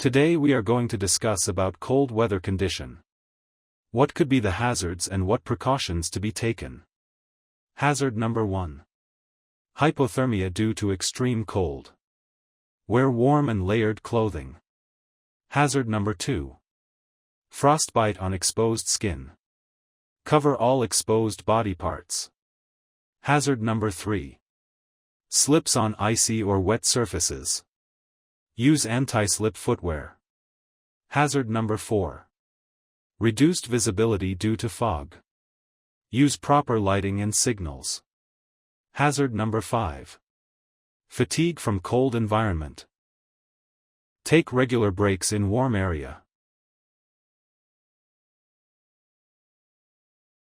Today we are going to discuss about cold weather condition. What could be the hazards and what precautions to be taken? Hazard number 1. Hypothermia due to extreme cold. Wear warm and layered clothing. Hazard number 2. Frostbite on exposed skin. Cover all exposed body parts. Hazard number 3. Slips on icy or wet surfaces. Use anti-slip footwear. Hazard number 4. Reduced visibility due to fog. Use proper lighting and signals. Hazard number 5. Fatigue from cold environment. Take regular breaks in warm area.